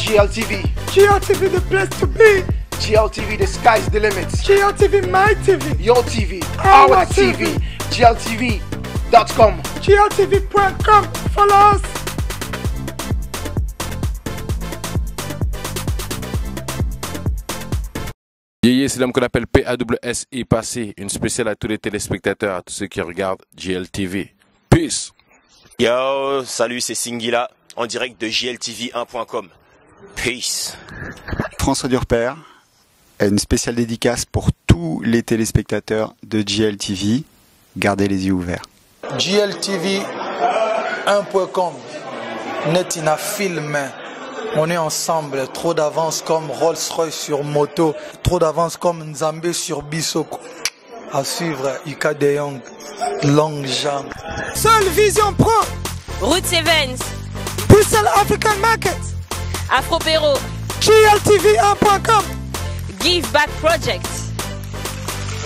GLTV. GLTV, the place to be. GLTV, the sky's the limit. GLTV, my TV. Your TV, our TV. GLTV.com. GLTV.com. Follow us. C'est l'homme qu'on appelle PAWSI passé. Une spéciale à tous les téléspectateurs, à tous ceux qui regardent GLTV. Peace. Yo, salut, c'est Singila, en direct de GLTV1.com. Peace. François Durper, une spéciale dédicace pour tous les téléspectateurs de GLTV. Gardez les yeux ouverts. GLTV1.com. Netina film. On est ensemble, trop d'avance comme Rolls-Royce sur moto, trop d'avance comme Nzambe sur Bissoko. À suivre, Ika De Jong, Long Jam. Seule Vision Pro. Roots Events. Brussels African Market. Afropéro. GLTV1.com. Give Back Project.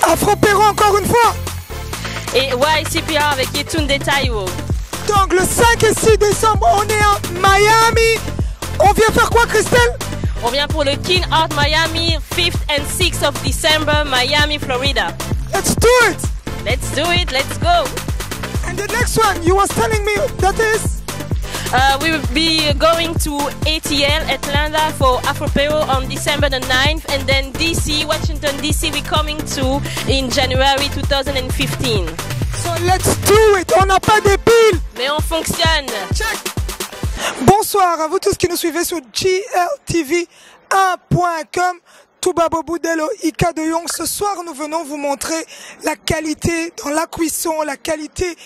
Afropéro encore une fois. Et YCPR avec Yetunde Taiwo. Donc le 5 et 6 décembre, on est à Miami. On vient faire quoi, Christelle? On vient pour le King Art Miami, 5th and 6th of December, Miami, Florida. Let's do it! Let's do it, let's go! And the next one, you was telling me that is? We will be going to ATL, Atlanta, for Afropero on December the 9th, and then DC, Washington DC, we're coming to in January 2015. So let's do it! On n'a pas des piles! Mais on fonctionne! Check! Bonsoir à vous tous qui nous suivez sur GLTV1.com. Toubabo Boudelo, Ika De Jong. Ce soir, nous venons vous montrer la qualité dans la cuisson, la qualité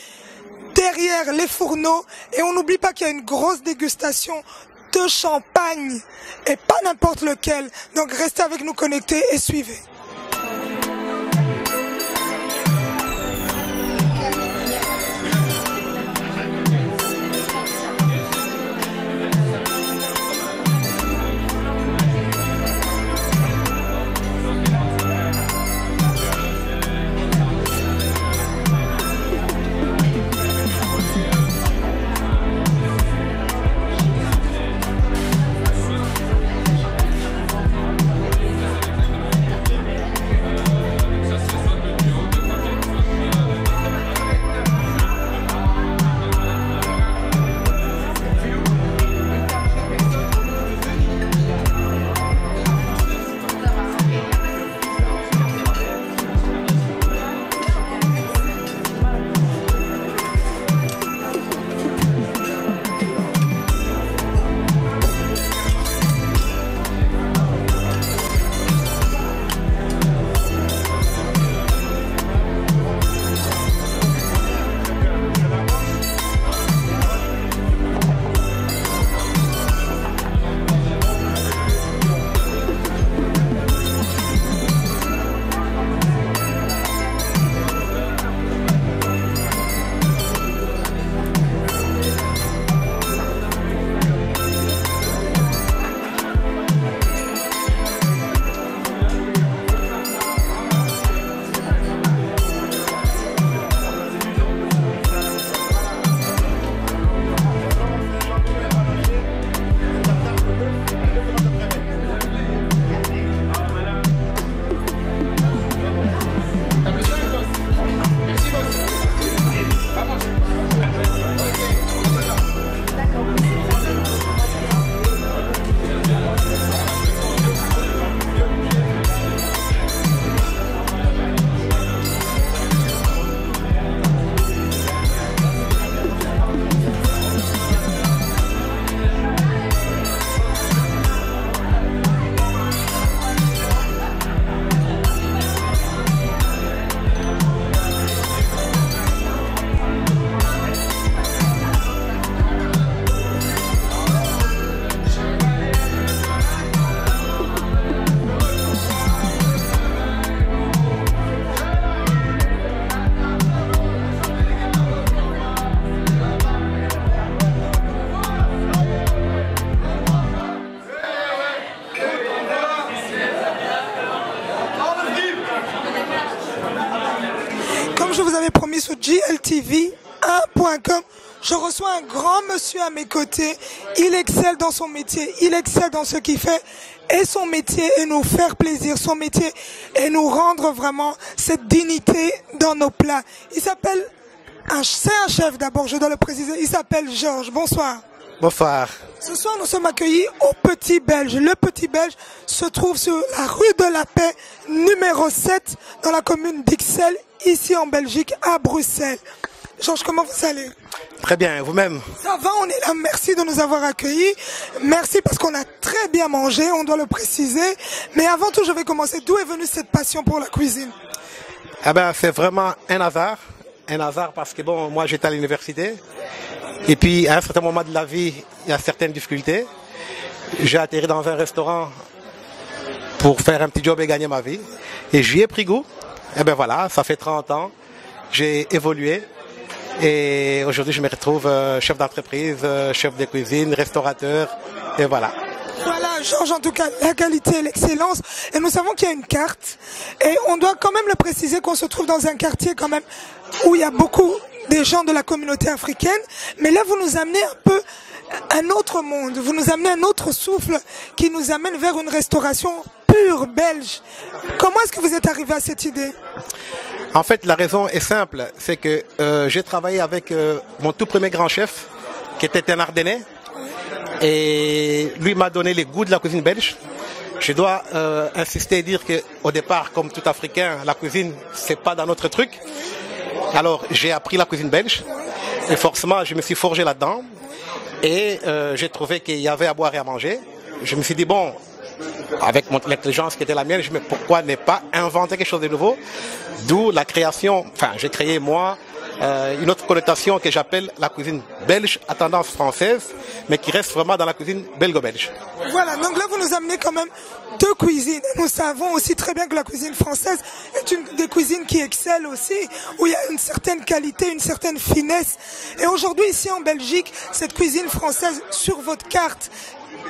derrière les fourneaux. Et on n'oublie pas qu'il y a une grosse dégustation de champagne. Et pas n'importe lequel. Donc restez avec nous connectés et suivez. Comme je vous avais promis sur GLTV1.com, Je reçois un grand monsieur à mes côtés. Il excelle dans son métier, il excelle dans ce qu'il fait. Et son métier est nous faire plaisir, son métier est nous rendre vraiment cette dignité dans nos plats. Il s'appelle, c'est un chef d'abord, je dois le préciser, il s'appelle Georges. Bonsoir. Bonsoir. Ce soir, nous sommes accueillis au Petit Belge. Le Petit Belge se trouve sur la rue de la Paix, numéro 7, dans la commune d'Ixelles, ici en Belgique, à Bruxelles. Georges, comment vous allez? Très bien, vous-même? Ça va, on est là. Merci de nous avoir accueillis. Merci parce qu'on a très bien mangé, on doit le préciser. Mais avant tout, je vais commencer. D'où est venue cette passion pour la cuisine? Eh ben, c'est vraiment un hasard. Un hasard parce que bon, moi j'étais à l'université. Et puis, à un certain moment de la vie, il y a certaines difficultés. J'ai atterri dans un restaurant pour faire un petit job et gagner ma vie. Et j'y ai pris goût. Et ben voilà, ça fait 30 ans. J'ai évolué. Et aujourd'hui, je me retrouve chef d'entreprise, chef de cuisine, restaurateur. Et voilà. Voilà, Georges, en tout cas, la qualité, l'excellence. Et nous savons qu'il y a une carte. Et on doit quand même le préciser qu'on se trouve dans un quartier quand même où il y a beaucoup des gens de la communauté africaine, mais là vous nous amenez un peu un autre monde, vous nous amenez un autre souffle qui nous amène vers une restauration pure belge. Comment est-ce que vous êtes arrivé à cette idée? En fait, la raison est simple, c'est que j'ai travaillé avec mon tout premier grand chef, qui était un Ardennais, et lui m'a donné les goûts de la cuisine belge. Je dois insister et dire qu'au départ, comme tout Africain, la cuisine, c'est pas dans notre truc. Alors, j'ai appris la cuisine belge et forcément, je me suis forgé là-dedans et j'ai trouvé qu'il y avait à boire et à manger. Je me suis dit, bon, avec l'intelligence qui était la mienne, je me dis, pourquoi ne pas inventer quelque chose de nouveau? D'où la création, enfin, j'ai créé moi une autre connotation que j'appelle la cuisine belge à tendance française, mais qui reste vraiment dans la cuisine belgo-belge. Voilà, donc là vous nous amenez quand même deux cuisines. Nous savons aussi très bien que la cuisine française est une des cuisines qui excelle aussi, où il y a une certaine qualité, une certaine finesse. Et aujourd'hui ici en Belgique, cette cuisine française sur votre carte,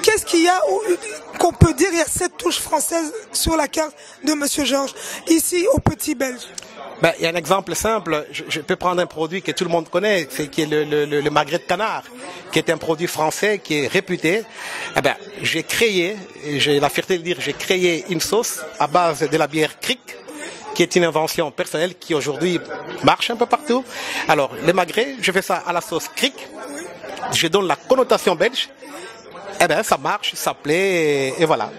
qu'est-ce qu'il y a qu'on peut dire, il y a cette touche française sur la carte de Monsieur Georges, ici au Petit Belge? Ben, il y a un exemple simple, je peux prendre un produit que tout le monde connaît, qui est le magret de canard, qui est un produit français qui est réputé. Eh ben, j'ai créé, et j'ai la fierté de dire, j'ai créé une sauce à base de la bière Kriek, qui est une invention personnelle qui aujourd'hui marche un peu partout. Alors, le magret, je fais ça à la sauce Kriek, je donne la connotation belge, eh ben, ça marche, ça plaît, et voilà.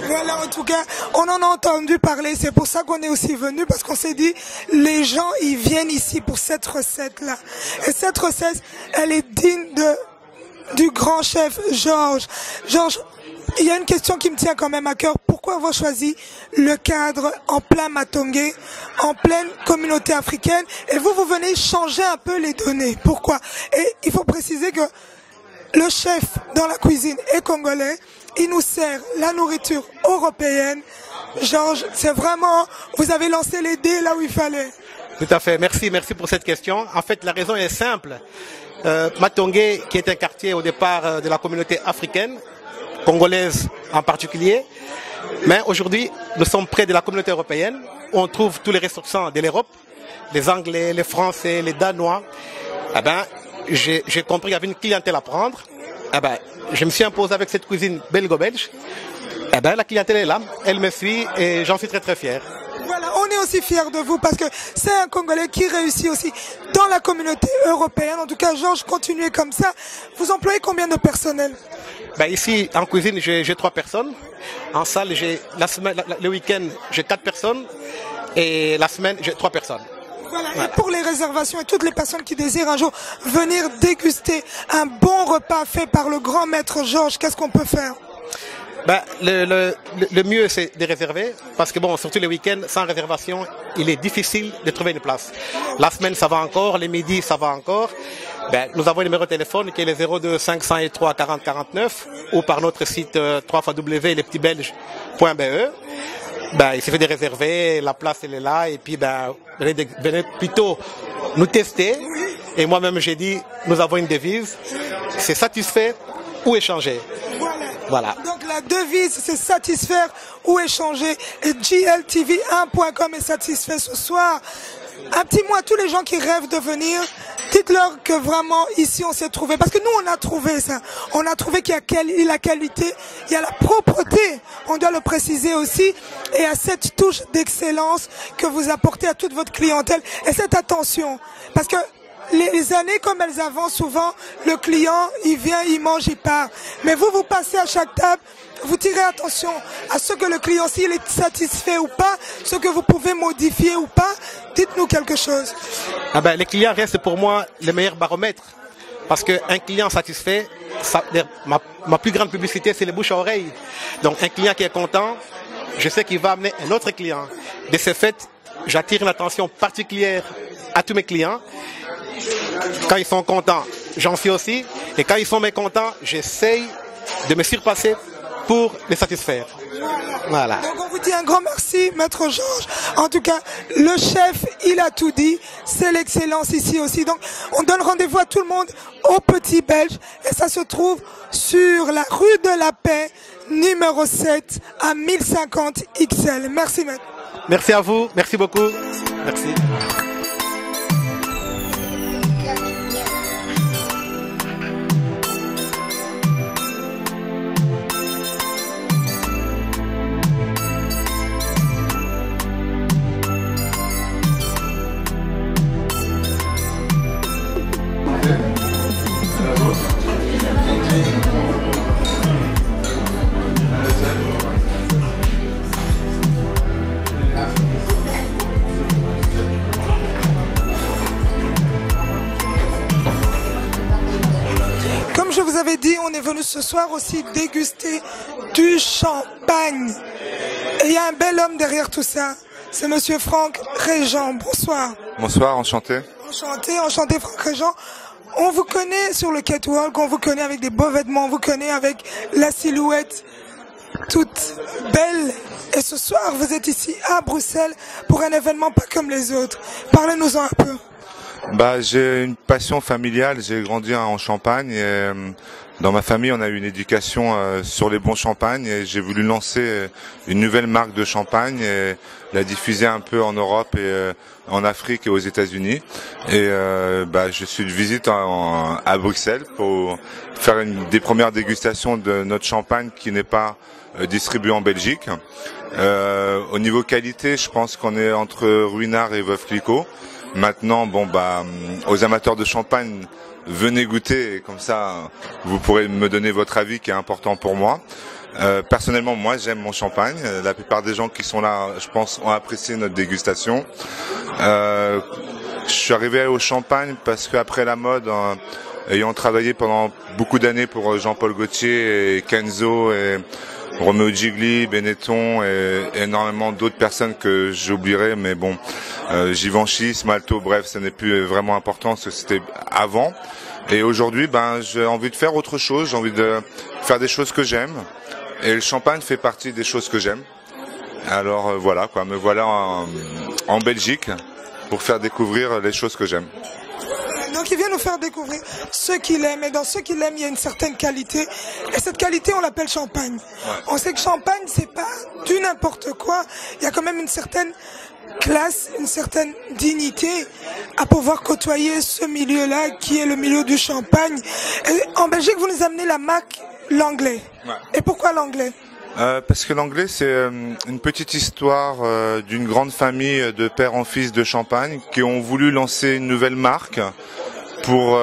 Voilà, en tout cas, on en a entendu parler, c'est pour ça qu'on est aussi venu, parce qu'on s'est dit, les gens, ils viennent ici pour cette recette-là. Et cette recette, elle est digne du grand chef Georges. Georges, il y a une question qui me tient quand même à cœur. Pourquoi avoir choisi le cadre en plein Matongé, en pleine communauté africaine, et vous venez changer un peu les données? Pourquoi? Et il faut préciser que le chef dans la cuisine est congolais. Il nous sert la nourriture européenne. Georges, c'est vraiment, vous avez lancé les dés là où il fallait. Tout à fait, merci pour cette question. En fait, la raison est simple. Matongé, qui est un quartier au départ de la communauté africaine, congolaise en particulier, mais aujourd'hui, nous sommes près de la communauté européenne. On trouve tous les ressortissants de l'Europe, les Anglais, les Français, les Danois. Eh ben, j'ai compris qu'il y avait une clientèle à prendre. Eh ben, je me suis imposé avec cette cuisine belgo-belge. Eh ben, la clientèle est là, elle me suit et j'en suis très très fier. Voilà, on est aussi fiers de vous parce que c'est un Congolais qui réussit aussi dans la communauté européenne. En tout cas, Georges, continuez comme ça. Vous employez combien de personnel? Ben, ici, en cuisine, j'ai 3 personnes. En salle, le week-end, j'ai 4 personnes. Et la semaine, j'ai 3 personnes. Voilà. Et pour les réservations et toutes les personnes qui désirent un jour venir déguster un bon repas fait par le grand maître Georges, qu'est-ce qu'on peut faire? Ben, le mieux, c'est de réserver, parce que bon, surtout les week-ends, sans réservation, il est difficile de trouver une place. La semaine, ça va encore, les midis, ça va encore. Ben, nous avons un numéro de téléphone qui est le 02 503 40 49 ou par notre site www.lespetitsbelges.be. Ben, il suffit de réserver, la place elle est là, et puis ben, venez plutôt nous tester. Et moi-même j'ai dit, nous avons une devise, c'est satisfait ou échanger. Voilà. Donc la devise, c'est satisfaire ou échanger. Et GLTV1.com est satisfait ce soir. Un petit mot à tous les gens qui rêvent de venir. Dites-leur que vraiment ici on s'est trouvé. Parce que nous on a trouvé ça. On a trouvé qu'il y a la qualité, il y a la propreté. On doit le préciser aussi. Et à cette touche d'excellence que vous apportez à toute votre clientèle. Et cette attention. Parce que les années comme elles avancent souvent, le client il vient, il mange, il part. Mais vous, vous passez à chaque table. Vous tirez attention à ce que le client, s'il est satisfait ou pas, ce que vous pouvez modifier ou pas. Dites-nous quelque chose. Ah ben, les clients restent pour moi les meilleurs baromètres. Parce qu'un client satisfait, ma plus grande publicité, c'est les bouches à oreille. Donc un client qui est content, je sais qu'il va amener un autre client. De ce fait, j'attire une attention particulière à tous mes clients. Quand ils sont contents, j'en suis aussi. Et quand ils sont mécontents, j'essaye de me surpasser pour les satisfaire. Voilà. Donc on vous dit un grand merci, Maître Georges. En tout cas, le chef, il a tout dit. C'est l'excellence ici aussi. Donc on donne rendez-vous à tout le monde au Petit Belge. Et ça se trouve sur la rue de la Paix, numéro 7, à 1050 XL. Merci, Maître. Merci à vous. Merci beaucoup. Merci. Comme je vous avais dit, on est venu ce soir aussi déguster du champagne. Et il y a un bel homme derrière tout ça. C'est Monsieur Franck Régent. Bonsoir. Bonsoir, enchanté. Enchanté Franck Régent. On vous connaît sur le catwalk, on vous connaît avec des beaux vêtements, on vous connaît avec la silhouette toute belle. Et ce soir, vous êtes ici à Bruxelles pour un événement pas comme les autres. Parlez-nous-en un peu. Bah, j'ai une passion familiale, j'ai grandi en Champagne et dans ma famille on a eu une éducation sur les bons champagnes et j'ai voulu lancer une nouvelle marque de champagne et la diffuser un peu en Europe et en Afrique et aux États-Unis. Et je suis de visite à Bruxelles pour faire des premières dégustations de notre champagne qui n'est pas distribué en Belgique. Au niveau qualité, je pense qu'on est entre Ruinart et Veuve Clicquot. Maintenant, aux amateurs de champagne, venez goûter et comme ça, vous pourrez me donner votre avis qui est important pour moi. Personnellement, moi, j'aime mon champagne. La plupart des gens qui sont là, je pense, ont apprécié notre dégustation. Je suis arrivé au champagne parce qu'après la mode, ayant travaillé pendant beaucoup d'années pour Jean-Paul Gaultier et Kenzo et Roméo Gigli, Benetton et énormément d'autres personnes que j'oublierai, mais bon, Givenchy, Smalto, bref, ce n'est plus vraiment important, ce que c'était avant. Et aujourd'hui, j'ai envie de faire autre chose, j'ai envie de faire des choses que j'aime. Et le champagne fait partie des choses que j'aime. Alors voilà, quoi, me voilà en Belgique pour faire découvrir les choses que j'aime. Donc il vient nous faire découvrir ce qu'il aime. Et dans ce qu'il aime, il y a une certaine qualité. Et cette qualité, on l'appelle champagne. Ouais. On sait que champagne, c'est pas du n'importe quoi. Il y a quand même une certaine classe, une certaine dignité à pouvoir côtoyer ce milieu-là qui est le milieu du champagne. Et en Belgique, vous nous amenez la marque L'Anglais. Ouais. Et pourquoi L'Anglais ? Parce que l'Anglais, c'est une petite histoire d'une grande famille de père en fils de Champagne qui ont voulu lancer une nouvelle marque pour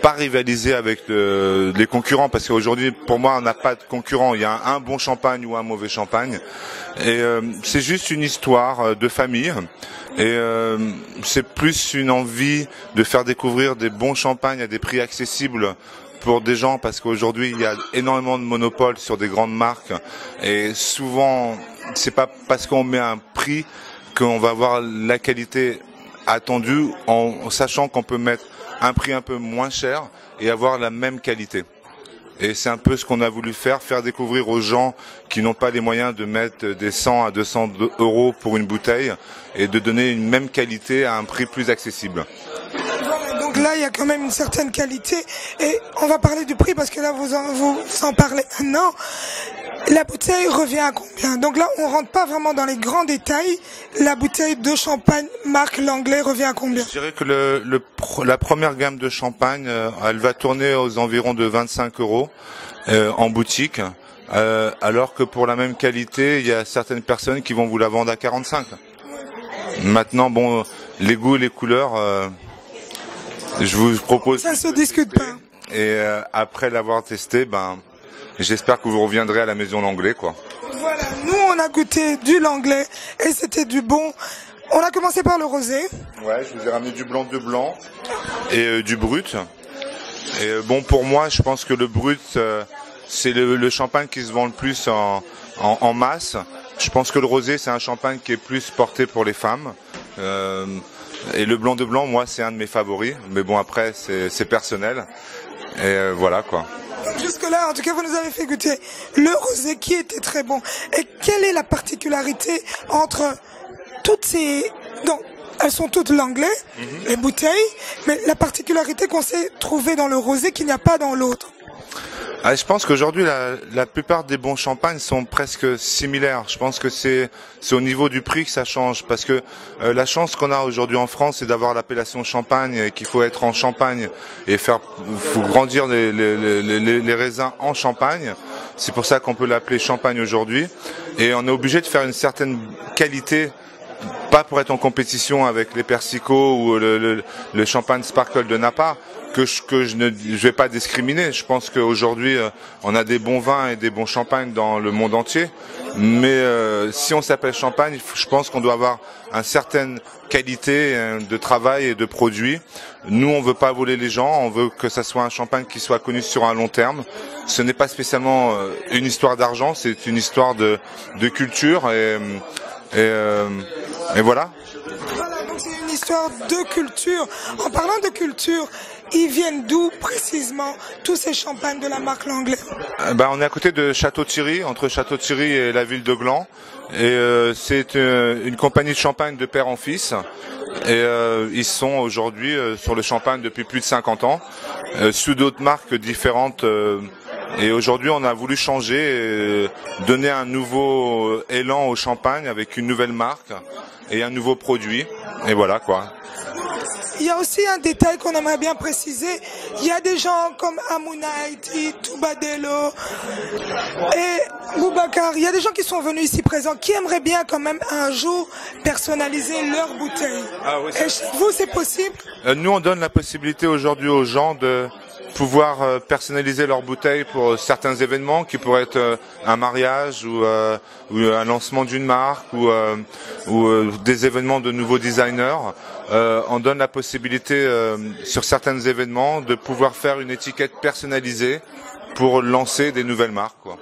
pas rivaliser avec les concurrents. Parce qu'aujourd'hui, pour moi, on n'a pas de concurrent. Il y a un bon champagne ou un mauvais champagne. Et c'est juste une histoire de famille. Et c'est plus une envie de faire découvrir des bons champagnes à des prix accessibles pour des gens, parce qu'aujourd'hui il y a énormément de monopoles sur des grandes marques et souvent c'est pas parce qu'on met un prix qu'on va avoir la qualité attendue, en sachant qu'on peut mettre un prix un peu moins cher et avoir la même qualité. Et c'est un peu ce qu'on a voulu faire découvrir aux gens qui n'ont pas les moyens de mettre des 100 à 200 euros pour une bouteille et de donner une même qualité à un prix plus accessible. Donc là, il y a quand même une certaine qualité. Et on va parler du prix parce que là, vous en parlez maintenant. La bouteille revient à combien? Donc là, on rentre pas vraiment dans les grands détails. La bouteille de champagne marque Langlais revient à combien? Je dirais que la première gamme de champagne, elle va tourner aux environs de 25 € en boutique, alors que pour la même qualité, il y a certaines personnes qui vont vous la vendre à 45. Maintenant, bon, les goûts, les couleurs, je vous propose... Ça se discute pas. Et après l'avoir testé, ben, j'espère que vous reviendrez à la maison Langlais, quoi. Voilà, nous on a goûté du Langlais et c'était du bon. On a commencé par le rosé. Ouais, je vous ai ramené du blanc de blanc et du brut. Et bon, pour moi, je pense que le brut, c'est le champagne qui se vend le plus en masse. Je pense que le rosé, c'est un champagne qui est plus porté pour les femmes. Et le blanc de blanc, moi, c'est un de mes favoris. Mais bon, après, c'est personnel. Et voilà, quoi. Jusque-là, en tout cas, vous nous avez fait goûter le rosé qui était très bon. Et quelle est la particularité entre toutes ces... Donc, elles sont toutes Langlais, les bouteilles, mais la particularité qu'on s'est trouvée dans le rosé qu'il n'y a pas dans l'autre. Ah, je pense qu'aujourd'hui, la plupart des bons champagnes sont presque similaires. Je pense que c'est au niveau du prix que ça change, parce que la chance qu'on a aujourd'hui en France, c'est d'avoir l'appellation champagne, et qu'il faut être en Champagne et faut grandir les raisins en Champagne. C'est pour ça qu'on peut l'appeler Champagne aujourd'hui. Et on est obligé de faire une certaine qualité, pas pour être en compétition avec les Persicots ou le champagne Sparkle de Napa, que je ne vais pas discriminer. Je pense qu'aujourd'hui, on a des bons vins et des bons champagnes dans le monde entier. Mais si on s'appelle Champagne, je pense qu'on doit avoir une certaine qualité de travail et de produits. Nous, on veut pas voler les gens. On veut que ça soit un champagne qui soit connu sur un long terme. Ce n'est pas spécialement une histoire d'argent, c'est une histoire de culture et voilà. Voilà, donc c'est une histoire de culture. En parlant de culture, ils viennent d'où précisément tous ces champagnes de la marque Langlais? On est à côté de Château-Thierry, entre Château-Thierry et la ville de Gland. Et c'est une compagnie de champagne de père en fils. Et ils sont aujourd'hui sur le champagne depuis plus de 50 ans, sous d'autres marques différentes. Et aujourd'hui, on a voulu changer, et donner un nouveau élan au champagne avec une nouvelle marque et un nouveau produit. Et voilà, quoi. Il y a aussi un détail qu'on aimerait bien préciser. Il y a des gens comme Amouna Haïti, Toubadelo et Boubacar. Il y a des gens qui sont venus ici présents qui aimeraient bien quand même un jour personnaliser leur bouteille. Ah oui, et chez vous, c'est possible? Nous, on donne la possibilité aujourd'hui aux gens de pouvoir personnaliser leur bouteille pour certains événements qui pourraient être un mariage ou un lancement d'une marque ou des événements de nouveaux designers. On donne la possibilité sur certains événements de pouvoir faire une étiquette personnalisée pour lancer des nouvelles marques, quoi.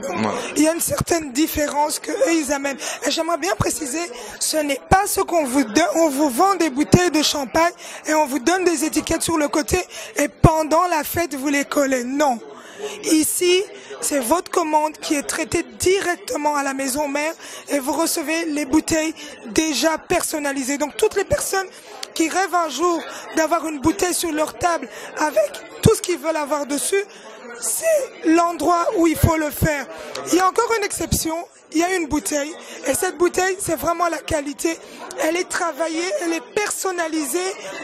Ouais. Il y a une certaine différence que eux ils amènent. Et j'aimerais bien préciser, ce n'est pas ce qu'on vous donne. On vous vend des bouteilles de champagne et on vous donne des étiquettes sur le côté et pendant la fête vous les collez. Non. Ici, c'est votre commande qui est traitée directement à la maison mère et vous recevez les bouteilles déjà personnalisées. Donc toutes les personnes qui rêvent un jour d'avoir une bouteille sur leur table avec tout ce qu'ils veulent avoir dessus, c'est l'endroit où il faut le faire. Il y a encore une exception, il y a une bouteille et cette bouteille c'est vraiment la qualité. Elle est travaillée, elle est personnalisée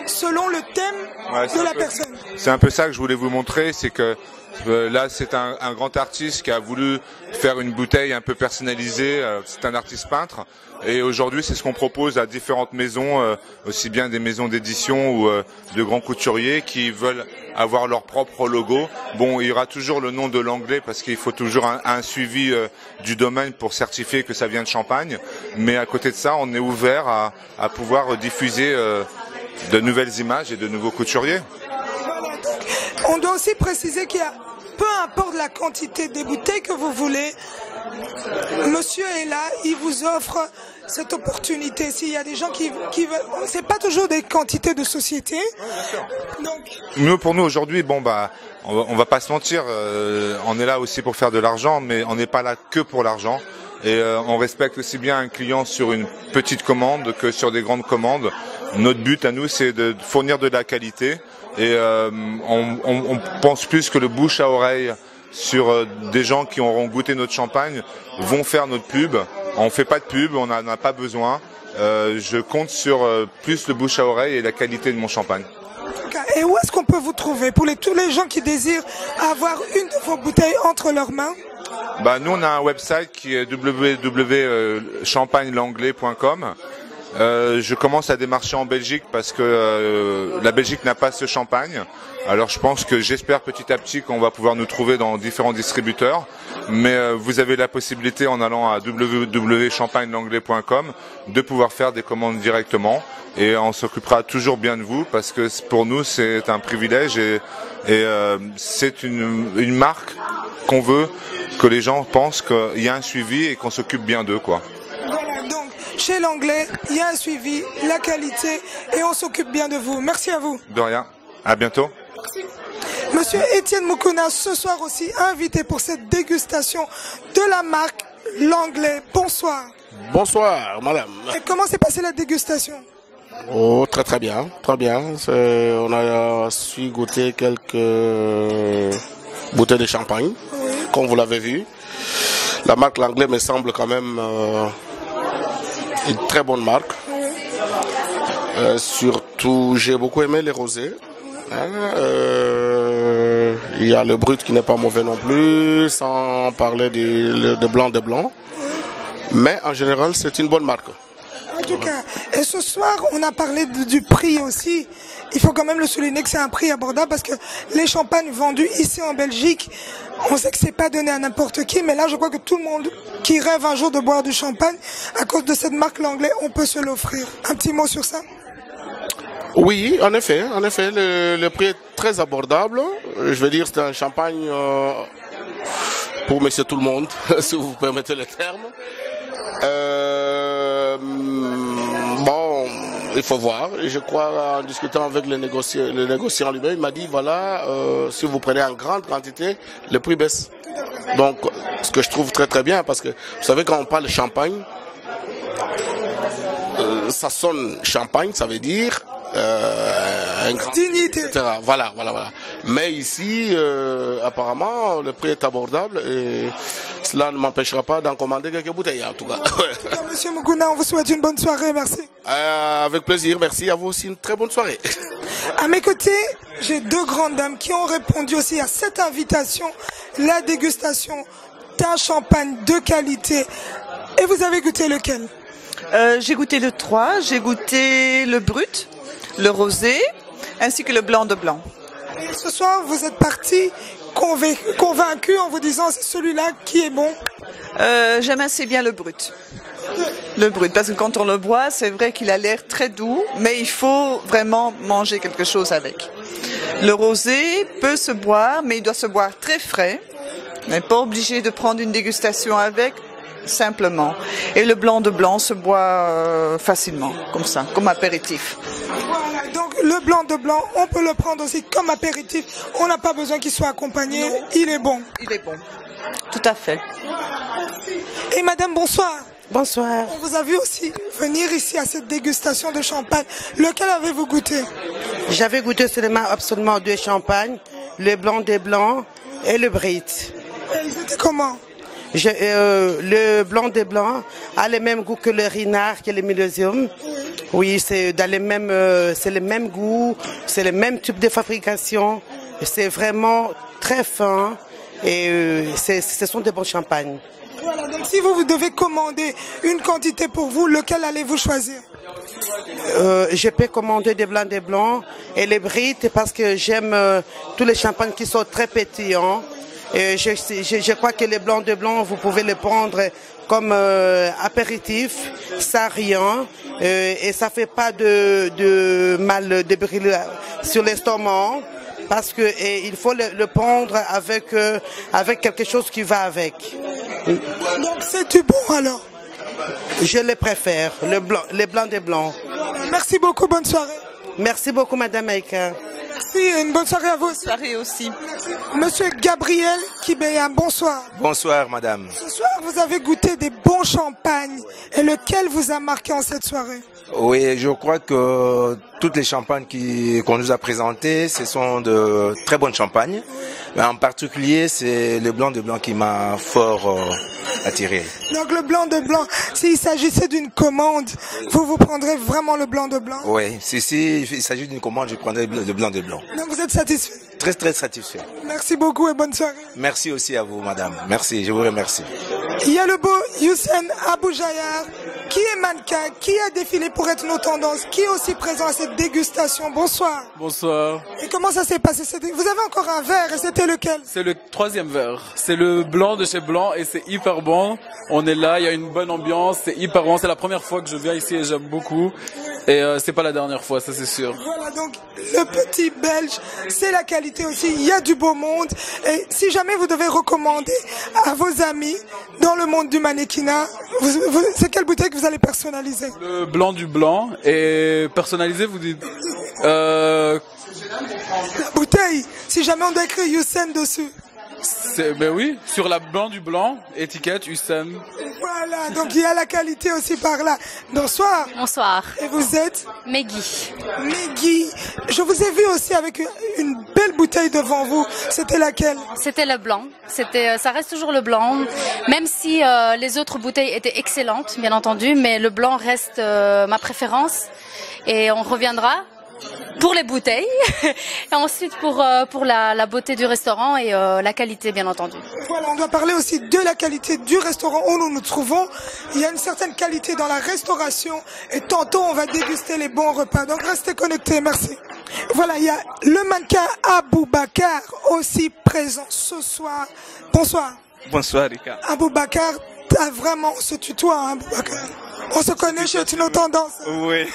selon le thème de la personne. C'est un peu ça que je voulais vous montrer, c'est que là c'est un grand artiste qui a voulu faire une bouteille un peu personnalisée, c'est un artiste peintre et aujourd'hui c'est ce qu'on propose à différentes maisons, aussi bien des maisons d'édition ou de grands couturiers qui veulent avoir leur propre logo. Bon, il y aura toujours le nom de Langlais parce qu'il faut toujours un suivi du domaine pour certifier que ça vient de Champagne, mais à côté de ça on est ouvert à pouvoir diffuser de nouvelles images et de nouveaux couturiers. On doit aussi préciser qu'il y a, peu importe la quantité des bouteilles que vous voulez, monsieur est là, il vous offre cette opportunité. S'il y a des gens qui veulent, c'est pas toujours des quantités de société. Donc, pour nous aujourd'hui, on va pas se mentir, on est là aussi pour faire de l'argent, mais on n'est pas là que pour l'argent. Et on respecte aussi bien un client sur une petite commande que sur des grandes commandes. Notre but à nous, c'est de fournir de la qualité. Et on pense plus que le bouche à oreille sur des gens qui auront goûté notre champagne vont faire notre pub. On fait pas de pub, on n'en a pas besoin. Je compte sur plus le bouche à oreille et la qualité de mon champagne. Et où est-ce qu'on peut vous trouver pour tous les gens qui désirent avoir une de vos bouteilles entre leurs mains? Bah, nous, on a un website qui est www.champagnelanglais.com. Je commence à démarcher en Belgique parce que la Belgique n'a pas ce champagne. Alors je pense que j'espère petit à petit qu'on va pouvoir nous trouver dans différents distributeurs. Mais vous avez la possibilité en allant à www.champagnelanglais.com de pouvoir faire des commandes directement. Et on s'occupera toujours bien de vous parce que pour nous c'est un privilège et c'est une marque qu'on veut que les gens pensent qu'il y a un suivi et qu'on s'occupe bien d'eux, quoi. Voilà, donc chez l'Anglais, il y a un suivi, la qualité et on s'occupe bien de vous. Merci à vous. De rien. À bientôt. Merci. Monsieur Étienne Moukouna, ce soir aussi invité pour cette dégustation de la marque L'Anglais. Bonsoir. Bonsoir, madame. Et comment s'est passée la dégustation? Oh, très très bien, très bien. On a su goûter quelques bouteilles de champagne, oui, comme vous l'avez vu. La marque L'Anglais me semble quand même une très bonne marque. Oui. Surtout, j'ai beaucoup aimé les rosés. Il y a le brut qui n'est pas mauvais non plus, sans parler de blanc. Mais en général, c'est une bonne marque. En tout cas, et ce soir, on a parlé du prix aussi. Il faut quand même le souligner que c'est un prix abordable parce que les champagnes vendus ici en Belgique, on sait que c'est pas donné à n'importe qui, mais là, je crois que tout le monde qui rêve un jour de boire du champagne, à cause de cette marque L'Anglais, on peut se l'offrir. Un petit mot sur ça? Oui, en effet, le prix est très abordable. Je veux dire, c'est un champagne pour monsieur tout le monde, si vous permettez le terme. Bon, il faut voir. Je crois, en discutant avec le négociant lui-même, il m'a dit, voilà, si vous prenez en grande quantité, le prix baisse. Donc, ce que je trouve très très bien, parce que, vous savez, quand on parle de champagne, ça sonne champagne, ça veut dire un grand dignité, etc. Voilà. Mais ici, apparemment, le prix est abordable et cela ne m'empêchera pas d'en commander quelques bouteilles, en tout cas. Monsieur Moukouna, on vous souhaite une bonne soirée, merci. Avec plaisir, merci à vous aussi, une très bonne soirée. À mes côtés, j'ai deux grandes dames qui ont répondu aussi à cette invitation, la dégustation d'un champagne de qualité. Et vous avez goûté lequel? J'ai goûté le 3, j'ai goûté le brut, le rosé, ainsi que le blanc de blanc. Et ce soir, vous êtes parti convaincu en vous disant c'est celui-là qui est bon? J'aime assez bien le brut. Le brut, parce que quand on le boit, c'est vrai qu'il a l'air très doux, mais il faut vraiment manger quelque chose avec. Le rosé peut se boire, mais il doit se boire très frais. On n'est pas obligé de prendre une dégustation avec, simplement. Et le blanc de blanc se boit facilement, comme ça, comme apéritif. Voilà, donc le blanc de blanc, on peut le prendre aussi comme apéritif. On n'a pas besoin qu'il soit accompagné, non. Il est bon. Il est bon, tout à fait. Et madame, bonsoir. Bonsoir. On vous a vu aussi venir ici à cette dégustation de champagne. Lequel avez-vous goûté? J'avais goûté seulement absolument deux champagnes, le blanc des blancs et le brit. Et ils étaient comment? Le blanc des blancs a le même goût que le Rinard, que le Millésium. Oui, c'est dans les mêmes, c'est le même goût, c'est le même type de fabrication. C'est vraiment très fin et ce sont des bons champagnes. Voilà, donc si vous devez commander une quantité pour vous, lequel allez-vous choisir? Je peux commander des blancs et les brites parce que j'aime tous les champagnes qui sont très pétillants. Et je crois que les blancs de blanc, vous pouvez les prendre comme apéritif, ça rien, et ça fait pas de mal de brûler sur l'estomac, parce que il faut le prendre avec quelque chose qui va avec. Donc c'est du bon alors? Je les préfère, les blancs des blancs. Merci beaucoup, bonne soirée. Merci beaucoup, Madame Aïka. Merci et une bonne soirée à vous. Bonne soirée aussi. Monsieur Gabriel Kibeya, bonsoir. Bonsoir madame. Ce soir, vous avez goûté des bons champagnes. Et lequel vous a marqué en cette soirée? Oui, je crois que toutes les champagnes qu'on nous a présentées, ce sont de très bonnes champagnes. Mais en particulier, c'est le blanc de blanc qui m'a fort attiré. Donc le blanc de blanc, s'il s'agissait d'une commande, vous prendrez vraiment le blanc de blanc? Oui, si il s'agit d'une commande, je prendrai le blanc de blanc. Donc vous êtes satisfait? Très très satisfait. Merci beaucoup et bonne soirée. Merci aussi à vous madame. Merci, je vous remercie. Il y a le beau Youssef Aboujayar, qui est mannequin, qui a défilé pour être nos tendances, qui est aussi présent à cette dégustation. Bonsoir. Bonsoir. Et comment ça s'est passé? Vous avez encore un verre et c'était lequel? C'est le 3e verre. C'est le blanc de chez Blanc et c'est hyper bon. On est là, il y a une bonne ambiance, c'est hyper bon. C'est la première fois que je viens ici et j'aime beaucoup. Et c'est pas la dernière fois, ça c'est sûr. Voilà, donc le petit belge, c'est la qualité aussi. Il y a du beau monde. Et si jamais vous devez recommander à vos amis dans le monde du mannequinat, c'est quelle bouteille que vous allez personnaliser? Le blanc du blanc. Et personnalisé, vous dites la bouteille, si jamais on doit écrire Hussein dessus. Ben oui, sur la blanc du blanc, étiquette Hussein. Voilà, donc il y a la qualité aussi par là. Bonsoir. Bonsoir. Et vous êtes? Meggy. Meggy. Je vous ai vu aussi avec une belle bouteille devant vous. C'était laquelle? C'était le blanc. Ça reste toujours le blanc, même si les autres bouteilles étaient excellentes, bien entendu, mais le blanc reste ma préférence. Et on reviendra pour les bouteilles et ensuite pour la beauté du restaurant et la qualité, bien entendu. Voilà, on doit parler aussi de la qualité du restaurant où nous nous trouvons. Il y a une certaine qualité dans la restauration et tantôt on va déguster les bons repas. Donc restez connectés, merci. Voilà, il y a le mannequin Aboubakar aussi présent ce soir. Bonsoir. Bonsoir Rika. Aboubakar, t'as vraiment ce tutoie, hein, Aboubakar. On se connaît chez nos tendances. Oui,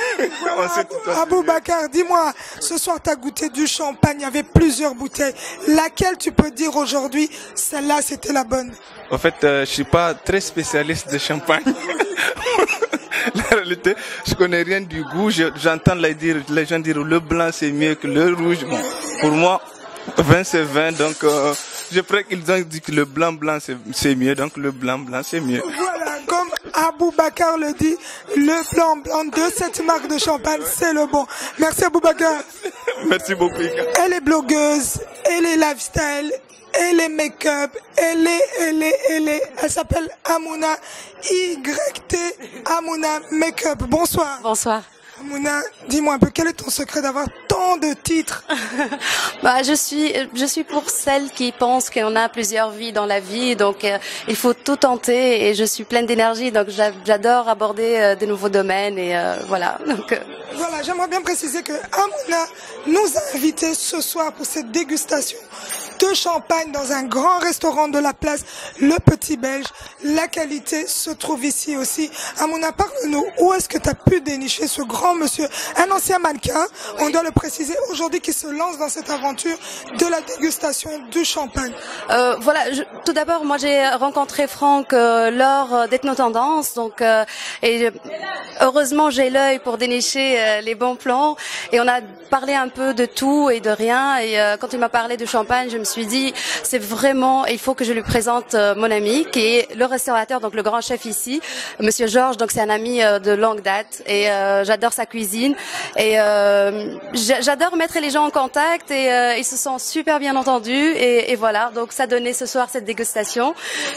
voilà, on se tutoie. Aboubakar, dis-moi, ce soir tu as goûté du champagne, il y avait plusieurs bouteilles. Laquelle tu peux dire aujourd'hui, celle-là c'était la bonne? En fait, je suis pas très spécialiste de champagne. La réalité, je connais rien du goût. J'entends les gens dire le blanc c'est mieux que le rouge. Bon, pour moi, vin c'est vin, donc je crois qu'ils ont dit que le blanc c'est mieux, donc le blanc c'est mieux. Voilà, comme Aboubakar le dit, le blanc de cette marque de champagne, c'est le bon. Merci Aboubakar. Merci beaucoup. Elle est blogueuse, elle est lifestyle, elle est make-up, elle s'appelle Amouna, YT Amouna Make-up. Bonsoir. Bonsoir. Amouna, dis-moi un peu, quel est ton secret d'avoir tant de titres? Je suis pour celles qui pensent qu'on a plusieurs vies dans la vie, donc il faut tout tenter et je suis pleine d'énergie, donc j'adore aborder de nouveaux domaines et voilà. Donc, Voilà, j'aimerais bien préciser que Amouna nous a invités ce soir pour cette dégustation de champagne dans un grand restaurant de la place Le Petit Belge. La qualité se trouve ici aussi. Amouna, parle-nous, où est-ce que tu as pu dénicher ce grand monsieur, un ancien mannequin, on doit le préciser aujourd'hui, qui se lance dans cette aventure de la dégustation du champagne? Voilà, tout d'abord, moi j'ai rencontré Franck lors d'Ethno Tendance, donc et heureusement j'ai l'œil pour dénicher les bons plans et on a parlé un peu de tout et de rien et quand il m'a parlé de champagne, je me suis dit c'est vraiment, il faut que je lui présente mon ami qui est le restaurateur, donc le grand chef ici, Monsieur Georges, donc c'est un ami de longue date et j'adore sa cuisine et j'adore mettre les gens en contact et ils se sont super bien entendus et voilà, donc ça donnait ce soir cette dégustation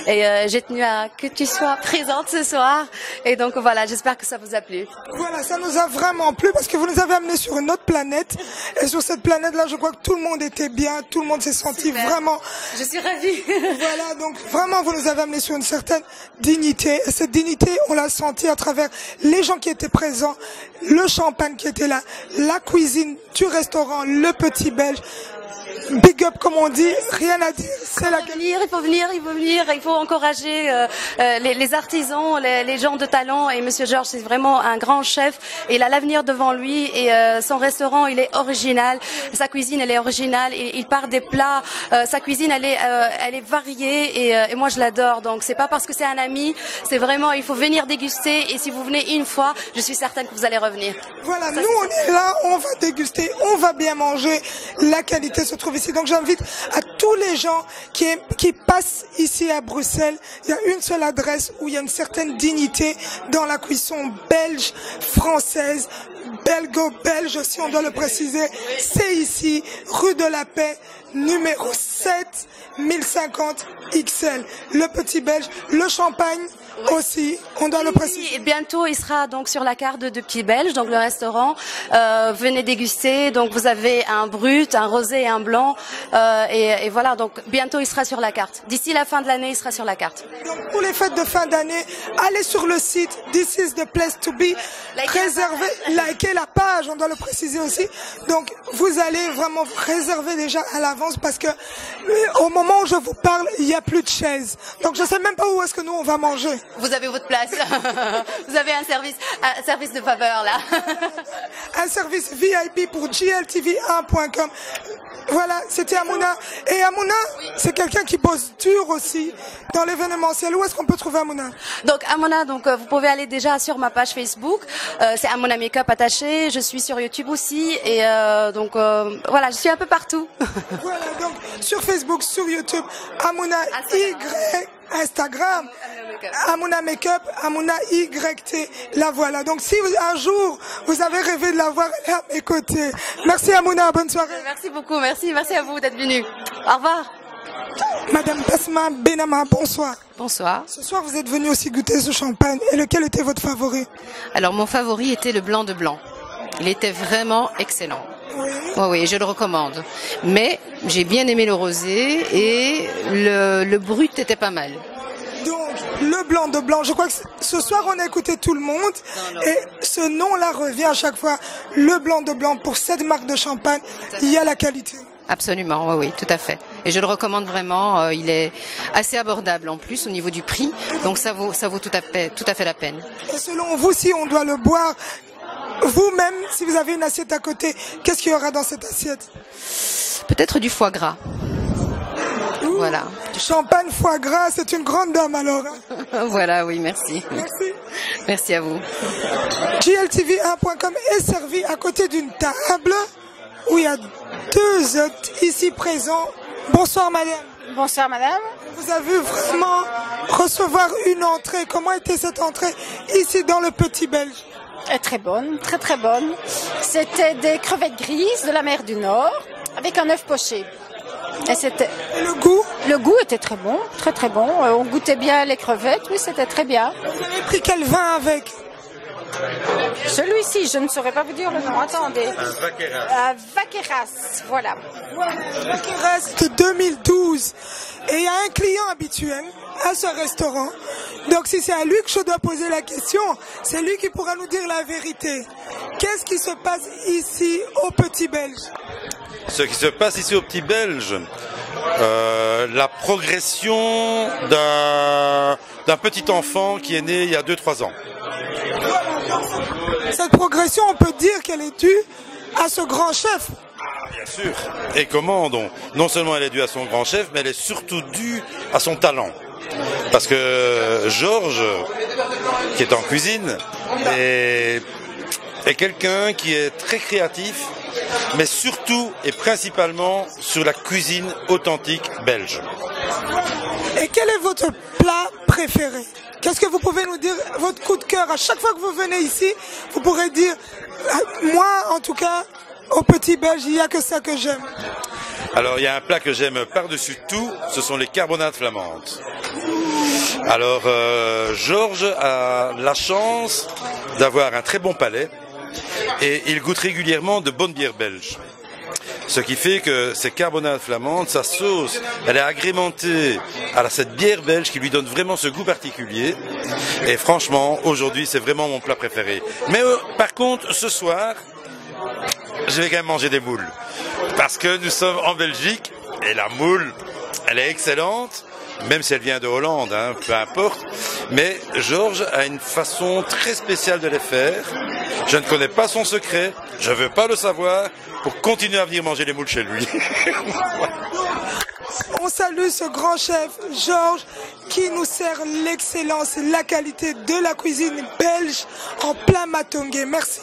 et j'ai tenu à que tu sois présente ce soir et donc voilà, j'espère que ça vous a plu. Voilà, ça nous a vraiment plu parce que vous nous avez amenés sur une autre planète et sur cette planète-là, je crois que tout le monde était bien, tout le monde s'est senti vraiment... Je suis ravie. Voilà, donc vraiment vous nous avez amenés sur une certaine dignité et cette dignité, on l'a senti à travers les gens qui étaient présents, le champagne qui était là, la cuisine du restaurant Le Petit Belge. big up comme on dit, rien à dire. C'est la il faut encourager les artisans, les gens de talent. Et Monsieur Georges, c'est vraiment un grand chef. Et il a l'avenir devant lui. Et son restaurant, il est original. Sa cuisine, elle est originale. Il part des plats. Sa cuisine, elle est variée. Et moi, je l'adore. Donc, c'est pas parce que c'est un ami. C'est vraiment, il faut venir déguster. Et si vous venez une fois, je suis certaine que vous allez revenir. Voilà, nous, on est là, on va déguster, on va bien manger. La qualité se trouve ici. Donc, j'invite à tous les gens qui passent ici à Bruxelles. Il y a une seule adresse où il y a une certaine dignité dans la cuisson belge, française, belgo-belge, si on doit le préciser. C'est ici, rue de la Paix, numéro 7, 1050 XL. Le Petit Belge, le champagne aussi, on doit le préciser. Et bientôt, il sera donc sur la carte de Petit Belge, donc le restaurant. Venez déguster. Donc vous avez un brut, un rosé et un blanc. Et voilà, donc bientôt il sera sur la carte. D'ici la fin de l'année, il sera sur la carte. Donc pour les fêtes de fin d'année, allez sur le site This is the place to be. Réservez, likez la page, on doit le préciser aussi. Donc vous allez vraiment réserver déjà à l'avance parce que au moment où je vous parle, il n'y a plus de chaises. Donc je sais même pas où est-ce que nous on va manger. Vous avez votre place. Vous avez un service de faveur là. Un service VIP pour GLTV1.com. Voilà, c'était Amouna. Et Amouna, c'est quelqu'un qui bosse dur aussi dans l'événementiel. Où est-ce qu'on peut trouver Amouna? Donc Amouna, vous pouvez aller déjà sur ma page Facebook. C'est Amouna Makeup attaché. Je suis sur YouTube aussi. Et voilà, je suis un peu partout. Voilà, donc sur Facebook, sur YouTube, Amouna Instagram, Amouna Makeup, Amouna YT, la voilà. Donc si un jour vous avez rêvé de la voir, elle est à mes côtés. Merci Amouna, bonne soirée. Merci beaucoup, merci à vous d'être venu. Au revoir. Madame Basma Benama, bonsoir. Bonsoir. Ce soir vous êtes venu aussi goûter ce champagne. Et lequel était votre favori? Alors mon favori était le blanc de blanc. Il était vraiment excellent. Oui, je le recommande. Mais j'ai bien aimé le rosé et le brut était pas mal. Donc, le blanc de blanc, je crois que ce soir on a écouté tout le monde et ce nom-là revient à chaque fois. Le blanc de blanc, pour cette marque de champagne, il y a la qualité. Absolument, oui, tout à fait. Et je le recommande vraiment, il est assez abordable en plus au niveau du prix, donc ça vaut tout à fait la peine. Et selon vous, si on doit le boire, vous-même, si vous avez une assiette à côté, qu'est-ce qu'il y aura dans cette assiette? Peut-être du foie gras. Voilà. Champagne, foie gras, c'est une grande dame alors. Voilà, oui, merci. Merci. Merci à vous. GLTV1.com est servi à côté d'une table où il y a deux hôtes ici présents. Bonsoir madame. Bonsoir madame. Vous avez vraiment recevoir une entrée. Comment était cette entrée ici dans le Petit Belge? Très bonne, très bonne. C'était des crevettes grises de la mer du Nord avec un œuf poché. Et le goût? Le goût était très bon, très bon. On goûtait bien les crevettes, oui, c'était très bien. Vous avez pris quel vin avec? Celui-ci, je ne saurais pas vous dire le nom. Attendez. Un Vaqueras, voilà. Un Vaqueras de 2012. Et il y a un client habituel à ce restaurant. Donc si c'est à lui que je dois poser la question, c'est lui qui pourra nous dire la vérité. Qu'est-ce qui se passe ici au Petit Belge? Ce qui se passe ici au Petit Belge, la progression d'un petit enfant qui est né il y a 2-3 ans. Cette progression, on peut dire qu'elle est due à ce grand chef. Bien sûr. Et comment donc? Non seulement elle est due à son grand chef, mais elle est surtout due à son talent. Parce que Georges, qui est en cuisine, est quelqu'un qui est très créatif, mais surtout et principalement sur la cuisine authentique belge. Et quel est votre plat préféré? Qu'est-ce que vous pouvez nous dire, votre coup de cœur? À chaque fois que vous venez ici, vous pourrez dire, moi en tout cas, au Petit Belge, il n'y a que ça que j'aime. Alors il y a un plat que j'aime par-dessus tout, ce sont les carbonades flamandes. Alors Georges a la chance d'avoir un très bon palais et il goûte régulièrement de bonnes bières belges. Ce qui fait que ces carbonades flamandes, sa sauce, elle est agrémentée à cette bière belge qui lui donne vraiment ce goût particulier. Et franchement, aujourd'hui, c'est vraiment mon plat préféré. Mais par contre, ce soir, je vais quand même manger des moules. parce que nous sommes en Belgique et la moule, elle est excellente, même si elle vient de Hollande, hein, peu importe. Mais Georges a une façon très spéciale de les faire. Je ne connais pas son secret, je ne veux pas le savoir pour continuer à venir manger les moules chez lui. On salue ce grand chef, Georges, qui nous sert l'excellence et la qualité de la cuisine belge en plein Matongé. Merci.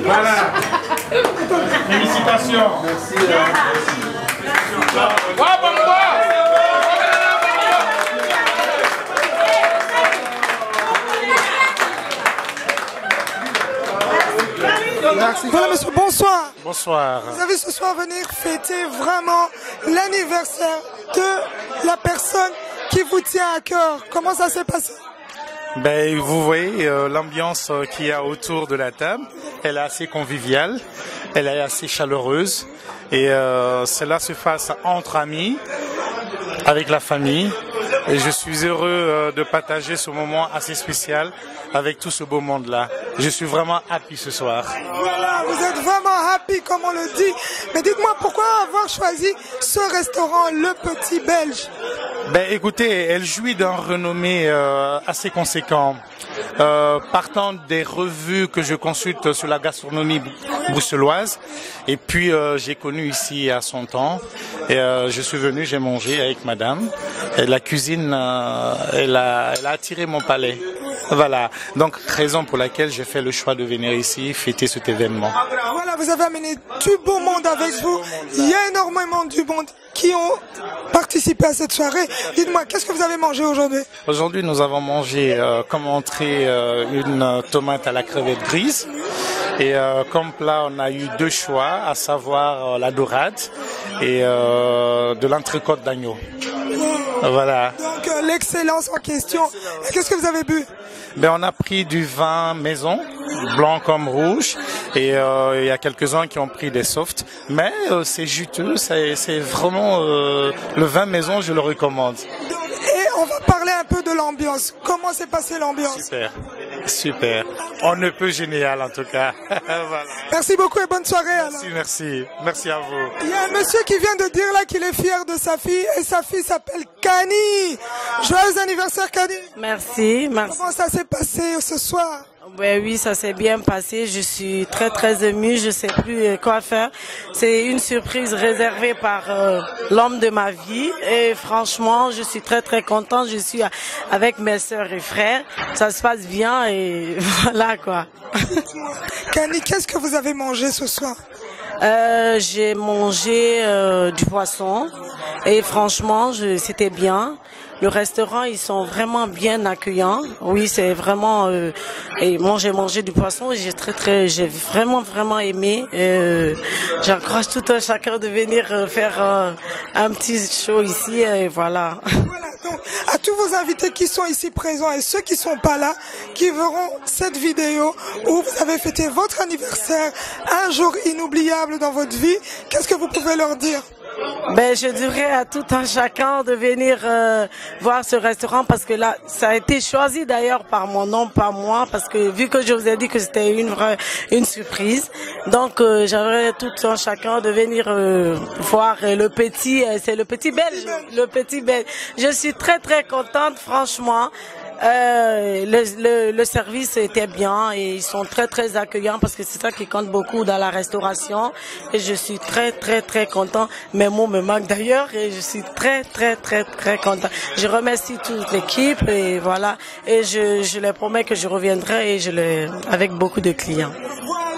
Voilà. Félicitations. Merci. Merci. Voilà, monsieur, bonsoir. Bonsoir. Vous avez ce soir venir fêter vraiment l'anniversaire de la personne qui vous tient à cœur. Comment ça s'est passé? Ben, vous voyez l'ambiance qu'il y a autour de la table, elle est assez conviviale, elle est assez chaleureuse et cela se passe entre amis, avec la famille et je suis heureux de partager ce moment assez spécial avec tout ce beau monde-là. Je suis vraiment happy ce soir. Voilà, vous êtes vraiment happy comme on le dit. Mais dites-moi pourquoi avoir choisi ce restaurant, Le Petit Belge? Ben écoutez, elle jouit d'un renommé assez conséquent. Partant des revues que je consulte sur la gastronomie bruxelloise, et puis j'ai connu ici à son temps, et je suis venu, j'ai mangé avec madame, et la cuisine, elle a attiré mon palais. Voilà, donc raison pour laquelle j'ai fait le choix de venir ici fêter cet événement. Voilà, vous avez amené du beau monde avec vous. Il y a énormément du monde qui ont participé à cette soirée. Dites-moi, qu'est-ce que vous avez mangé aujourd'hui? Aujourd'hui, nous avons mangé comme entrée une tomate à la crevette grise. Et comme plat, on a eu deux choix, à savoir la dorade et de l'entrecôte d'agneau. Voilà. Donc l'excellence en question. Qu'est-ce que vous avez bu? Ben, on a pris du vin maison, blanc comme rouge, et il y a quelques-uns qui ont pris des softs, mais c'est juteux, c'est vraiment le vin maison, je le recommande. Et on va parler un peu de l'ambiance. Comment s'est passée l'ambiance? Super, super. On ne peut génial en tout cas. Voilà. Merci beaucoup et bonne soirée. Merci à vous. Il y a un monsieur qui vient de dire là qu'il est fier de sa fille et sa fille s'appelle Kani. Joyeux anniversaire Kani. Merci. Comment ça s'est passé ce soir? Ben oui, ça s'est bien passé. Je suis très émue. Je sais plus quoi faire. C'est une surprise réservée par l'homme de ma vie. Et franchement, je suis très contente. Je suis avec mes sœurs et frères. Ça se passe bien et voilà quoi. Kani, qu'est-ce que vous avez mangé ce soir? J'ai mangé du poisson et franchement, c'était bien. Le restaurant, ils sont vraiment bien accueillants. Oui, c'est vraiment. Et moi, j'ai mangé du poisson et j'ai vraiment aimé. J'encourage tout un chacun de venir faire un petit show ici et voilà. Voilà, donc à tous vos invités qui sont ici présents et ceux qui sont pas là, qui verront cette vidéo où vous avez fêté votre anniversaire, un jour inoubliable dans votre vie, qu'est-ce que vous pouvez leur dire? Ben, je dirais à tout un chacun de venir voir ce restaurant parce que là, ça a été choisi d'ailleurs par mon nom, pas moi, parce que vu que je vous ai dit que c'était une surprise, donc j'aimerais tout un chacun de venir voir le petit, c'est le petit belge, le petit belge. Je suis très contente, franchement. Le service était bien et ils sont très très accueillants parce que c'est ça qui compte beaucoup dans la restauration et je suis très très très content. Mes mots me manquent d'ailleurs et je suis très très très très content. Je remercie toute l'équipe et voilà et je les promets que je reviendrai et avec beaucoup de clients.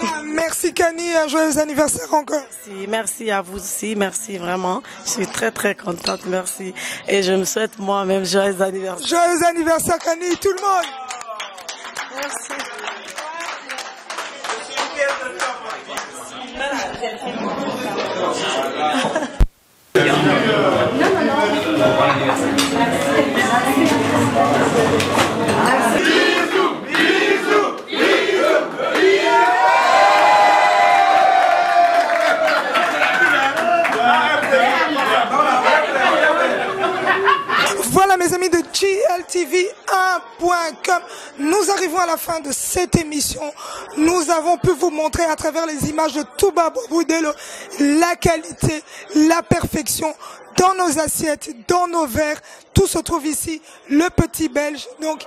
Voilà, merci Kani, un joyeux anniversaire encore. Merci à vous aussi, merci vraiment. Je suis très très contente, merci. Et je me souhaite moi-même joyeux anniversaire. Joyeux anniversaire Kani, tout le monde. Merci. Voilà mes amis de GLTV1.com, nous arrivons à la fin de cette émission. Nous avons pu vous montrer à travers les images de Touba Bobudelo la qualité, la perfection dans nos assiettes, dans nos verres. Tout se trouve ici, le Petit Belge. Donc,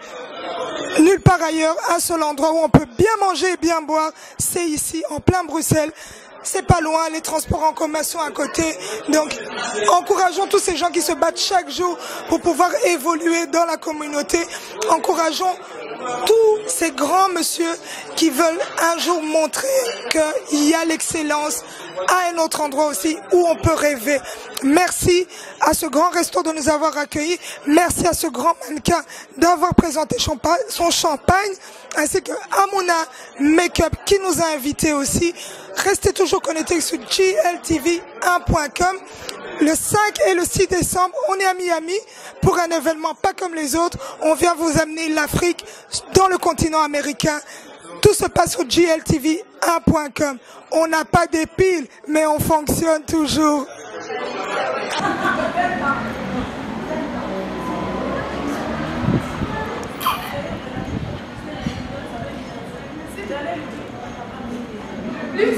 nulle part ailleurs, un seul endroit où on peut bien manger et bien boire, c'est ici, en plein Bruxelles. C'est pas loin, les transports en commun sont à côté. Donc, encourageons tous ces gens qui se battent chaque jour pour pouvoir évoluer dans la communauté. Encourageons tous ces grands messieurs qui veulent un jour montrer qu'il y a l'excellence à un autre endroit aussi où on peut rêver. Merci à ce grand resto de nous avoir accueillis. Merci à ce grand mannequin d'avoir présenté son champagne, ainsi que Amuna Makeup qui nous a invités aussi. Restez toujours connectés sur GLTV1.com. Le 5 et le 6 décembre, on est à Miami pour un événement pas comme les autres. On vient vous amener l'Afrique dans le continent américain. Tout se passe sur GLTV1.com. On n'a pas des piles, mais on fonctionne toujours. Plus.